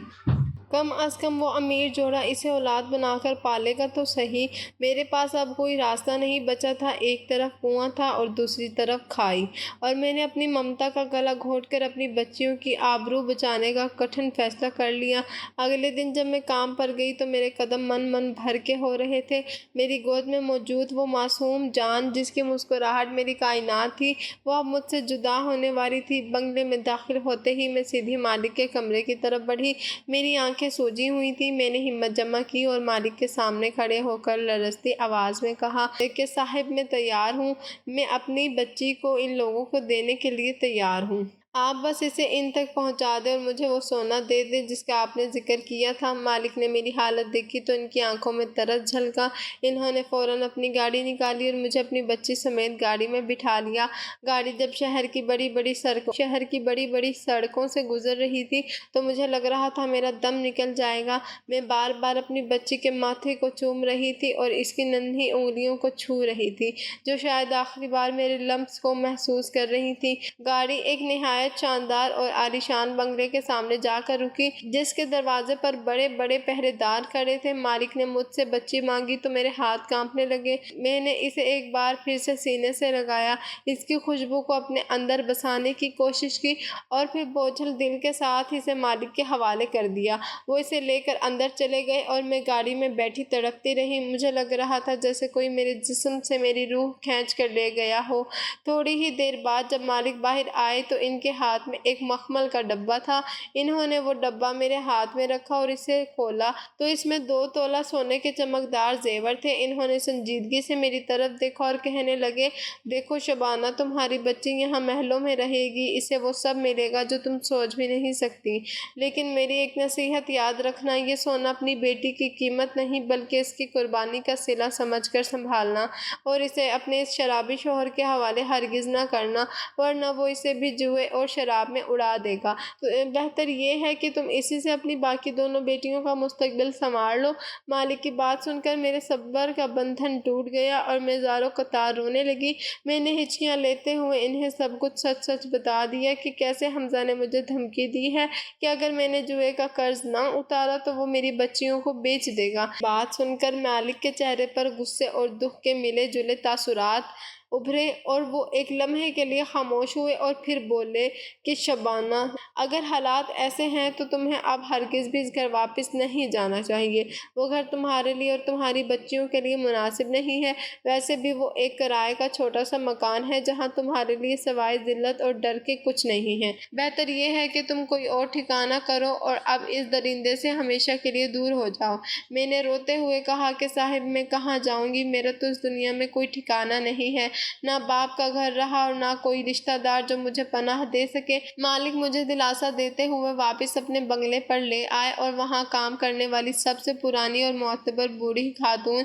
کم از کم وہ امیر جوڑا اسے اولاد بنا کر پالے گا تو صحیح۔ میرے پاس اب کوئی راستہ نہیں بچا تھا، ایک طرف کنواں تھا اور دوسری طرف کھائی، اور میں نے اپنی ممتا کا گلا گھونٹ کر اپنی بچیوں کی آبرو بچانے کا کٹھن فیصلہ کر لیا۔ اگلے دن جب میں کام پر گئی تو میرے قدم من بھر کے ہو رہے تھے۔ میری گود میں موجود وہ معصوم جان جس کی مسکراہٹ میری کائنات تھی، وہ اب مجھ سے جدا ہونے والی تھی۔ بنگلے میں داخل ہوتے ہی میں سیدھی مالک کے کمرے کی طرف بڑھی۔ میری آنکھیں سوجی ہوئی تھی۔ میں نے ہمت جمع کی اور مالک کے سامنے کھڑے ہو کر لرزتی آواز میں کہا کہ صاحب میں تیار ہوں، میں اپنی بچی کو ان لوگوں کو دینے کے لیے تیار ہوں۔ آپ بس اسے ان تک پہنچا دیں اور مجھے وہ سونا دے دیں جس کا آپ نے ذکر کیا تھا۔ مالک نے میری حالت دیکھی تو ان کی آنکھوں میں ترس جھلکا۔ انہوں نے فوراً اپنی گاڑی نکالی اور مجھے اپنی بچی سمیت گاڑی میں بٹھا لیا۔ گاڑی جب شہر کی بڑی بڑی سڑکوں سے گزر رہی تھی تو مجھے لگ رہا تھا میرا دم نکل جائے گا۔ میں بار بار اپنی بچی کے ماتھے کو چوم رہی تھی اور اس کی ننھی انگلیوں کو چھو رہی تھی جو شاید آخری بار میرے لمس کو محسوس کر رہی تھی۔ گاڑی ایک نہایت شاندار اور عالیشان بنگلے کے سامنے جا کر رکی جس کے دروازے پر بڑے بڑے پہرے دار کھڑے تھے۔ مالک نے مجھ سے بچی مانگی تو میرے ہاتھ کانپنے لگے۔ میں نے اسے ایک بار پھر سے سینے سے لگایا، اس کی خوشبو کو اپنے اندر بسانے کی کوشش کی اور پھر بوجھل دل کے ساتھ اسے مالک کے حوالے کر دیا۔ وہ اسے لے کر اندر چلے گئے اور میں گاڑی میں بیٹھی تڑپتی رہی۔ مجھے لگ رہا تھا جیسے کوئی میرے جسم سے میری روح کھینچ کر لے گیا ہو۔ تھوڑی ہی دیر بعد جب مالک باہر آئے تو ان کے کے ہاتھ میں ایک مخمل کا ڈبہ تھا۔ انہوں نے وہ ڈبہ میرے ہاتھ میں رکھا اور اسے کھولا تو اس میں 2 تولہ سونے کے چمکدار زیور تھے۔ انہوں نے سنجیدگی سے میری طرف دیکھا اور کہنے لگے، دیکھو شبانہ، تمہاری بچی یہاں محلوں میں رہے گی، اسے وہ سب ملے گا جو تم سوچ بھی نہیں سکتی، لیکن میری ایک نصیحت یاد رکھنا، یہ سونا اپنی بیٹی کی قیمت نہیں بلکہ اس کی قربانی کا صلہ سمجھ کر سنبھالنا، اور اسے اپنے اس شرابی شوہر کے حوالے ہرگز نہ کرنا، ورنہ وہ اسے بھی جوئے اور شراب میں اڑا دے گا۔ تو بہتر یہ ہے کہ تم اسی سے اپنی باقی دونوں بیٹیوں کا مستقبل سنوار لو۔ مالک کی بات سن کر میرے صبر کا بندھن ٹوٹ گیا اور میں زاروں قطار رونے لگی۔ میں نے ہچکیاں لیتے ہوئے انہیں سب کچھ سچ سچ بتا دیا کہ کیسے حمزہ نے مجھے دھمکی دی ہے کہ اگر میں نے جوئے کا قرض نہ اتارا تو وہ میری بچیوں کو بیچ دے گا۔ بات سن کر مالک کے چہرے پر غصے اور دکھ کے ملے جلے تاثرات ابھرے اور وہ ایک لمحے کے لیے خاموش ہوئے اور پھر بولے کہ شبانہ، اگر حالات ایسے ہیں تو تمہیں اب ہرگز بھی اس گھر واپس نہیں جانا چاہیے۔ وہ گھر تمہارے لیے اور تمہاری بچیوں کے لیے مناسب نہیں ہے، ویسے بھی وہ ایک کرائے کا چھوٹا سا مکان ہے جہاں تمہارے لیے سوائے ذلت اور ڈر کے کچھ نہیں ہے۔ بہتر یہ ہے کہ تم کوئی اور ٹھکانہ کرو اور اب اس درندے سے ہمیشہ کے لیے دور ہو جاؤ۔ میں نے روتے ہوئے کہا کہ صاحب، میں کہاں جاؤں گی، میرا تو اس دنیا میں کوئی ٹھکانہ نہیں ہے، نہ باپ کا گھر رہا اور نہ کوئی رشتہ دار جو مجھے پناہ دے سکے۔ مالک مجھے دلاسا دیتے ہوئے واپس اپنے بنگلے پر لے آئے اور وہاں کام کرنے والی سب سے پرانی اور معتبر بوڑھی خاتون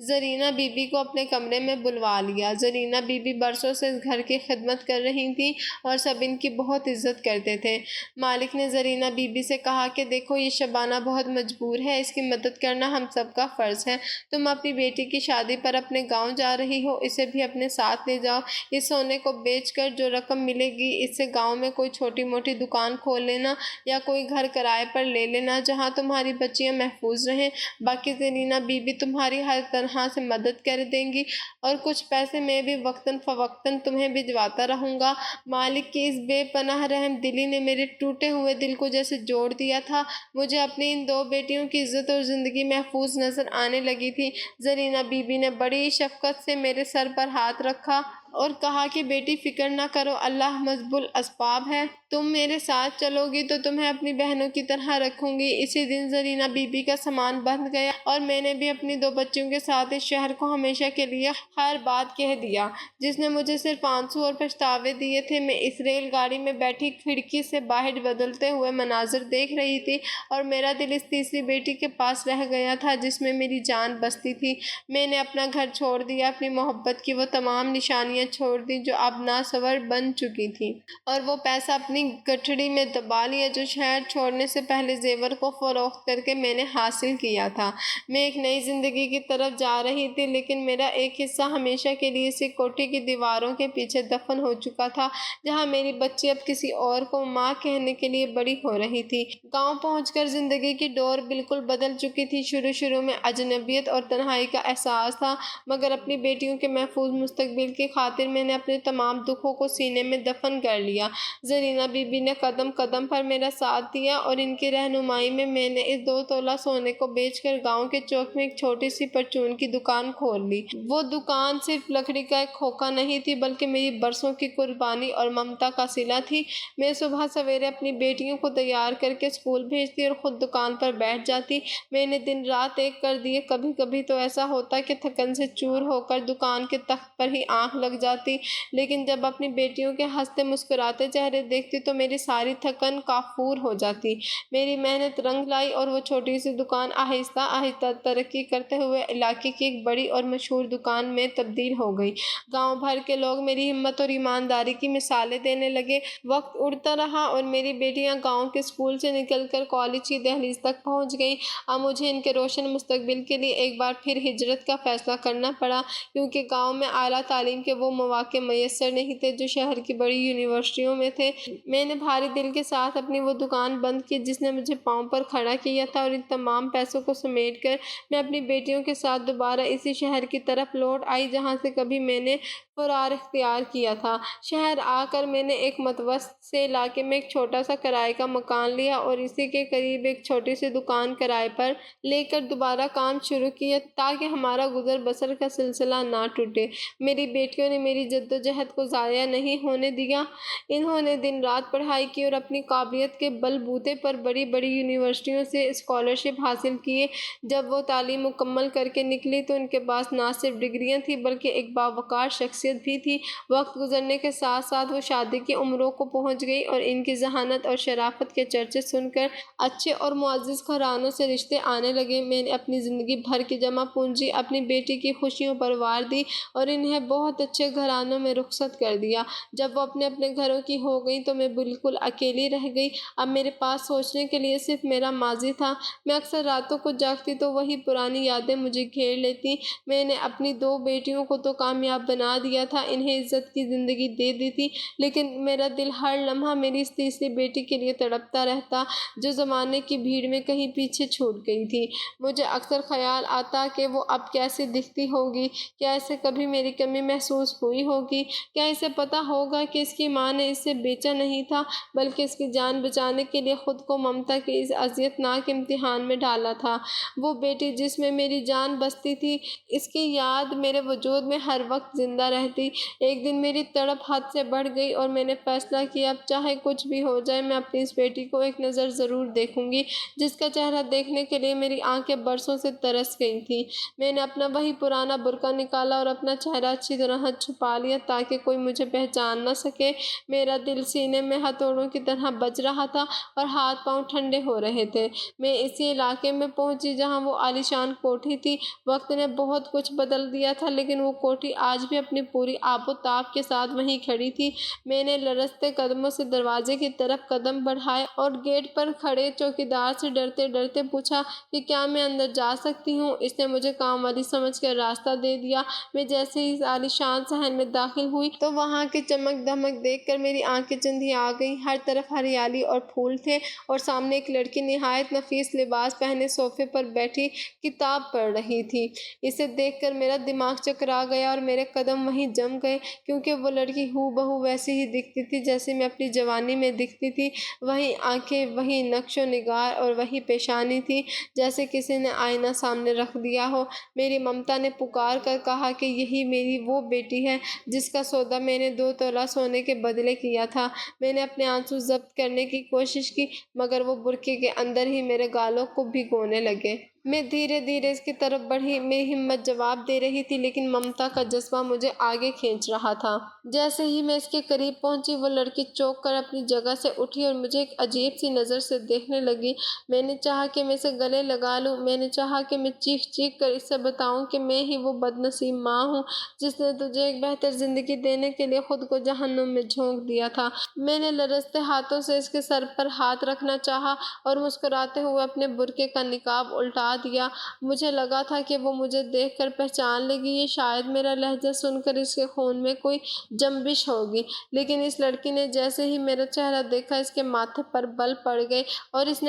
زرینہ بی بی کو اپنے کمرے میں بلوا لیا۔ زرینہ بی بی برسوں سے اس گھر کی خدمت کر رہی تھیں اور سب ان کی بہت عزت کرتے تھے۔ مالک نے زرینہ بی بی سے کہا کہ دیکھو، یہ شبانہ بہت مجبور ہے، اس کی مدد کرنا ہم سب کا فرض ہے۔ تم اپنی بیٹی کی شادی پر اپنے گاؤں جا رہی ہو، اسے بھی اپنے ساتھ لے جاؤ۔ اس سونے کو بیچ کر جو رقم ملے گی اس سے گاؤں میں کوئی چھوٹی موٹی دکان کھول لینا یا کوئی گھر کرائے پر لے لینا جہاں تمہاری بچیاں محفوظ رہیں۔ باقی زرینہ بی بی تمہاری ہر طرح سے مدد کر دیں گی اور کچھ پیسے میں بھی وقتاً فوقتاً تمہیں بھجواتا رہوں گا۔ مالک کی اس بے پناہ رحم دلی نے میرے ٹوٹے ہوئے دل کو جیسے جوڑ دیا تھا۔ مجھے اپنی ان 2 بیٹیوں کی عزت اور زندگی محفوظ نظر آنے لگی تھی۔ زرینہ بی بی نے بڑی شفقت سے میرے سر پر ہاتھ رکھا اور کہا کہ بیٹی، فکر نہ کرو، اللہ مسبب الاسباب ہے، تم میرے ساتھ چلو گی تو تمہیں اپنی بہنوں کی طرح رکھوں گی۔ اسی دن زرینہ بی بی کا سامان بندھ گیا اور میں نے بھی اپنی 2 بچیوں کے ساتھ اس شہر کو ہمیشہ کے لیے خیر باد کہہ دیا جس نے مجھے صرف آنسو اور پچھتاوے دیے تھے۔ میں اس ریل گاڑی میں بیٹھی کھڑکی سے باہر بدلتے ہوئے مناظر دیکھ رہی تھی اور میرا دل اس تیسری بیٹی کے پاس رہ گیا تھا جس میں میری جان بستی تھی۔ میں نے اپنا گھر چھوڑ دیا، اپنی محبت کی وہ تمام نشانیاں چھوڑ دی جو اب ناسور بن چکی تھی، اور وہ پیسہ اپنی گٹھڑی میں دبا لیا جو شہر چھوڑنے سے پہلے زیور کو فروخت کر کے میں نے حاصل کیا تھا۔ میں ایک نئی زندگی کی طرف جا رہی تھی، لیکن میرا ایک حصہ ہمیشہ کے لیے اسی کوٹھی کی دیواروں کے پیچھے دفن ہو چکا تھا جہاں میری بچی اب کسی اور کو ماں کہنے کے لیے بڑی ہو رہی تھی۔ گاؤں پہنچ کر زندگی کی ڈور بالکل بدل چکی تھی۔ شروع میں اجنبیت اور تنہائی کا احساس تھا، مگر اپنی بیٹیوں کے محفوظ مستقبل کی خاطر میں نے اپنے تمام دکھوں کو سینے میں دفن کر لیا۔ زرینہ بی بی نے قدم قدم پر میرا ساتھ دیا اور ان کی رہنمائی میں نے اس 2 تولہ سونے کو بیچ کر گاؤں کے چوک میں ایک چھوٹی سی پرچون کی دکان کھول لی۔ وہ دکان صرف لکڑی کا ایک کھوکا نہیں تھی بلکہ میری برسوں کی قربانی اور ممتا کا صلہ تھی۔ میں صبح سویرے اپنی بیٹیوں کو تیار کر کے اسکول بھیجتی اور خود دکان پر بیٹھ جاتی۔ میں نے دن رات ایک کر دیے، کبھی کبھی تو ایسا ہوتا کہ تھکن سے چور ہو کر دکان کے تخت پر ہی آنکھ لگ جاتی، لیکن جب اپنی بیٹیوں کے ہنستے مسکراتے چہرے دیکھتی تو میری ساری تھکن کافور ہو جاتی۔ میری محنت رنگ لائی اور وہ چھوٹی سی دکان آہستہ آہستہ ترقی کرتے ہوئے علاقے کی ایک بڑی اور مشہور دکان میں تبدیل ہو گئی۔ گاؤں بھر کے لوگ میری ہمت اور ایمانداری کی مثالیں دینے لگے۔ وقت اڑتا رہا اور میری بیٹیاں گاؤں کے اسکول سے نکل کر کالج کی دہلیز تک پہنچ گئیں۔ اب مجھے ان کے روشن مستقبل کے لیے ایک بار پھر ہجرت کا فیصلہ کرنا پڑا، کیونکہ گاؤں میں اعلیٰ تعلیم کے وہ مواقع میسر نہیں تھے جو شہر کی بڑی یونیورسٹیوں میں تھے۔ میں نے بھاری دل کے ساتھ اپنی وہ دکان بند کی جس نے مجھے پاؤں پر کھڑا کیا تھا، اور ان تمام پیسوں کو سمیٹ کر میں اپنی بیٹیوں کے ساتھ دوبارہ اسی شہر کی طرف لوٹ آئی جہاں سے کبھی میں نے فرار اختیار کیا تھا۔ شہر آ کر میں نے ایک متوسط سے علاقے میں ایک چھوٹا سا کرائے کا مکان لیا اور اسی کے قریب ایک چھوٹی سی دکان کرائے پر لے کر دوبارہ کام شروع کیا تاکہ ہمارا گزر بسر کا سلسلہ نہ ٹوٹے۔ میری بیٹیوں نے میری جدوجہد کو ضائع نہیں ہونے دیا۔ انہوں نے دن رات پڑھائی کی اور اپنی قابلیت کے بل بوتے پر بڑی بڑی یونیورسٹیوں سے اسکالرشپ حاصل کیے۔ جب وہ تعلیم مکمل کر کے نکلی تو ان کے پاس نہ صرف ڈگریاں تھیں بلکہ ایک باوقار شخصیت بھی تھی۔ وقت گزرنے کے ساتھ ساتھ وہ شادی کی عمروں کو پہنچ گئی اور ان کی ذہانت اور شرافت کے چرچے سن کر اچھے اور معزز گھرانوں سے رشتے آنے لگے۔ میں نے اپنی زندگی بھر کی جمع پونجی اپنی بیٹی کی خوشیوں پر وار دی اور انہیں بہت اچھے گھرانوں میں رخصت کر دیا۔ جب وہ اپنے اپنے گھروں کی ہو گئی تو میں بالکل اکیلی رہ گئی۔ اب میرے پاس سوچنے کے لیے صرف میرا ماضی تھا۔ میں اکثر راتوں کو جاگتی تو وہی پرانی یادیں مجھے گھیر لیتی۔ میں نے اپنی 2 بیٹیوں کو تو کامیاب بنا دیا تھا، انہیں عزت کی زندگی دے دی تھی، لیکن میرا دل ہر لمحہ میری اس تیسری بیٹی کے لیے تڑپتا رہتا جو زمانے کی بھیڑ میں کہیں پیچھے چھوٹ گئی تھی۔ مجھے اکثر خیال آتا کہ وہ اب کیسی دکھتی ہوگی، کیا اسے کبھی میری کمی محسوس ہوئی ہوگی، کیا اسے پتا ہوگا کہ اس کی ماں نے اسے بیچا نہیں تھا بلکہ اس کی جان بچانے کے لیے خود کو ممتا کے اس اذیت ناک امتحان میں ڈالا تھا۔ وہ بیٹی جس میں میری جان بستی تھی، اس کی یاد میرے وجود میں ہر وقت زندہ رہتی۔ ایک دن میری تڑپ حد سے بڑھ گئی اور میں نے فیصلہ کیا اب چاہے کچھ بھی ہو جائے میں اپنی اس بیٹی کو ایک نظر ضرور دیکھوں گی جس کا چہرہ دیکھنے کے لیے میری آنکھیں برسوں سے ترس گئی تھیں۔ میں نے اپنا وہی پرانا برقع نکالا اور اپنا چہرہ اچھی طرح چھپا لیا تاکہ کوئی مجھے پہچان نہ سکے۔ میرا دل سینے میں ہتھوڑوں کی طرح بج رہا تھا اور ہاتھ پاؤں ٹھنڈے ہو رہے تھے۔ میں اسی علاقے میں پہنچی جہاں وہ عالیشان کوٹھی تھی۔ وقت نے بہت کچھ بدل دیا تھا لیکن وہ کوٹھی آج بھی اپنی پوری آب و تاب کے ساتھ وہیں کھڑی تھی۔ میں نے لرزتے قدموں سے دروازے کی طرف قدم بڑھائے اور گیٹ پر کھڑے چوکیدار سے ڈرتے ڈرتے پوچھا کہ کیا میں اندر جا سکتی ہوں؟ اس نے مجھے کام والی سمجھ کر راستہ دے دیا۔ میں جیسے ہی اس عالیشان صحن میں داخل ہوئی تو وہاں کی چمک دمک دیکھ کر میری آنکھیں چندھی آ گئیں۔ ہر طرف ہریالی اور پھول تھے اور سامنے ایک لڑکی نہایت نفیس لباس پہنے صوفے پر بیٹھی کتاب پڑھ رہی تھی۔ اسے دیکھ کر میرا دماغ چکرا گیا اور میرے قدم وہیں جم گئے کیونکہ وہ لڑکی ہو بہو ویسی ہی دکھتی تھی جیسے میں اپنی جوانی میں دکھتی تھی۔ وہی آنکھیں، وہی نقش و نگار اور وہی پیشانی تھی جیسے کسی نے آئینہ سامنے رکھ دیا ہو۔ میری ممتا نے پکار کر کہا کہ یہی میری وہ بیٹی ہے جس کا سودا میں نے 2 تولہ سونے کے بدلے کیا تھا۔ میں نے اپنے آنسو ضبط کرنے کی کوشش کی مگر وہ برقعے کے اندر ہی میرے گالوں کو بھگونے لگے۔ میں دھیرے دھیرے اس کی طرف بڑھی، میری ہمت جواب دے رہی تھی لیکن ممتا کا جذبہ مجھے آگے کھینچ رہا تھا۔ جیسے ہی میں اس کے قریب پہنچی وہ لڑکی چونک کر اپنی جگہ سے اٹھی اور مجھے ایک عجیب سی نظر سے دیکھنے لگی۔ میں نے چاہا کہ میں اسے گلے لگا لوں، میں نے چاہا کہ میں چیخ چیخ کر اس سے بتاؤں کہ میں ہی وہ بد نصیب ماں ہوں جس نے تجھے ایک بہتر زندگی دینے کے لیے خود کو جہنم میں جھونک دیا تھا۔ میں نے لرزتے ہاتھوں سے اس کے سر پر ہاتھ رکھنا چاہا اور مسکراتے ہوئے اپنے برقعے کا نقاب الٹا دیا۔ مجھے لگا تھا کہ وہ مجھے دیکھ کر پہچان لے گی یا شاید میرا لہجہ سن کر اس کے خون میں کوئی جنبش ہوگی، لیکن اس لڑکی نے جیسے ہی میرا چہرہ دیکھا اس کے ماتھے پر بل پڑ گئے اور اس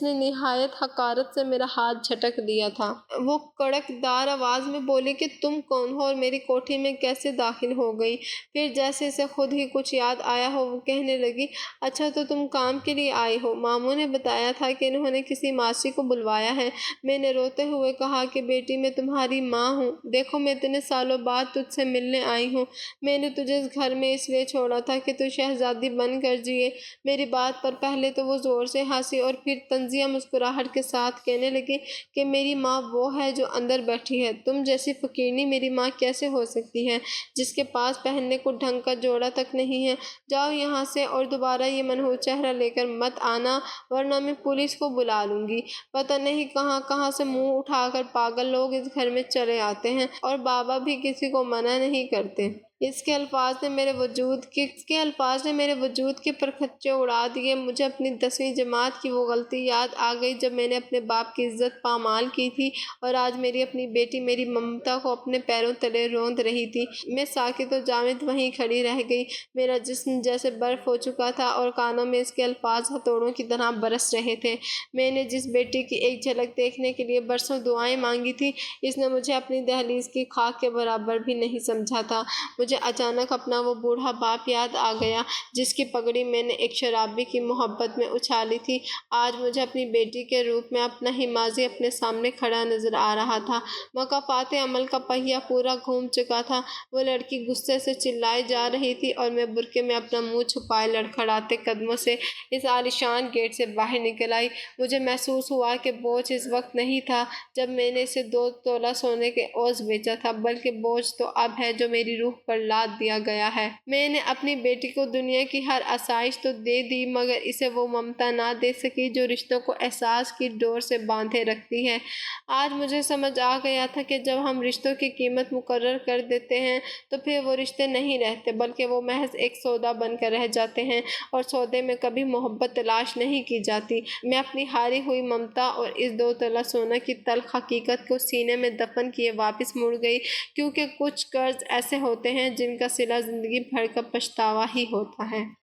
نے نہایت حقارت سے میرا ہاتھ جھٹک دیا تھا۔ وہ کڑک دار آواز میں بولی کہ تم کون ہو اور میری کوٹھی میں کیسے داخل ہو گئی؟ پھر جیسے اسے خود ہی کچھ یاد آیا ہو وہ کہنے لگی، اچھا تو تم کام کے لیے آئی ہو، ماموں نے بتایا تھا کہ انہوں نے کسی ماسی کو بلوایا ہے۔ میں نے روتے ہوئے کہا کہ بیٹی میں تمہاری ماں ہوں، دیکھو میں اتنے سالوں بعد تجھ سے ملنے آئی ہوں۔ میں نے تجھے اس گھر میں اس لیے چھوڑا تھا کہ تو شہزادی بن کر جیے۔ میری بات پر پہلے تو وہ زور سے ہنسی اور پھر طنزیہ مسکراہٹ کے ساتھ کہنے لگی کہ میری ماں وہ ہے جو اندر بیٹھی ہے، تم جیسی فقیرنی میری ماں کیسے ہو سکتی ہے جس کے پاس پہننے کو ڈھنگ کا جوڑا تک نہیں ہے؟ جاؤ یہاں سے اور دوبارہ یہ منحوس چہرہ لے کر مت آنا ورنہ میں پولیس کو بلا لوں گی۔ پتہ نہیں کہاں کہاں سے منہ اٹھا کر پاگل لوگ اس گھر میں چلے آتے ہیں اور بابا بھی کسی کو منع نہیں کرتے۔ اس کے الفاظ نے میرے وجود کے پرخچے اڑا دیے۔ مجھے اپنی 10ویں جماعت کی وہ غلطی یاد آ گئی جب میں نے اپنے باپ کی عزت پامال کی تھی اور آج میری اپنی بیٹی میری ممتا کو اپنے پیروں تلے روند رہی تھی۔ میں ساکت و جامد وہیں کھڑی رہ گئی، میرا جسم جیسے برف ہو چکا تھا اور کانوں میں اس کے الفاظ ہتھوڑوں کی طرح برس رہے تھے۔ میں نے جس بیٹی کی ایک جھلک دیکھنے کے لیے برسوں دعائیں مانگی تھی اس نے مجھے اپنی دہلیز کی خاک کے برابر بھی نہیں سمجھا تھا۔ مجھے اچانک اپنا وہ بوڑھا باپ یاد آ گیا جس کی پگڑی میں نے ایک شرابی کی محبت میں اچھالی تھی۔ آج مجھے اپنی بیٹی کے روپ میں اپنا ہی ماضی اپنے سامنے کھڑا نظر آ رہا تھا۔ مکافات عمل کا پہیہ پورا گھوم چکا تھا۔ وہ لڑکی غصے سے چلائی جا رہی تھی اور میں برقعے میں اپنا منہ چھپائے لڑکھڑاتے قدموں سے اس عالیشان گیٹ سے باہر نکل آئی۔ مجھے محسوس ہوا کہ بوجھ اس وقت نہیں تھا جب میں نے اسے 2 تولہ سونے کے عوض بیچا تھا، بلکہ بوجھ تو اب ہے جو میری روح پر لاد دیا گیا ہے۔ میں نے اپنی بیٹی کو دنیا کی ہر آسائش تو دے دی مگر اسے وہ ممتا نہ دے سکی جو رشتوں کو احساس کی ڈور سے باندھے رکھتی ہے۔ آج مجھے سمجھ آ گیا تھا کہ جب ہم رشتوں کی قیمت مقرر کر دیتے ہیں تو پھر وہ رشتے نہیں رہتے بلکہ وہ محض ایک سودا بن کر رہ جاتے ہیں، اور سودے میں کبھی محبت تلاش نہیں کی جاتی۔ میں اپنی ہاری ہوئی ممتا اور اس 2 تولہ سونا کی تلخ حقیقت کو سینے میں دفن کیے واپس مڑ گئی، کیونکہ کچھ قرض ایسے ہوتے ہیں جن کا صلہ زندگی بھر کا پچھتاوا ہی ہوتا ہے۔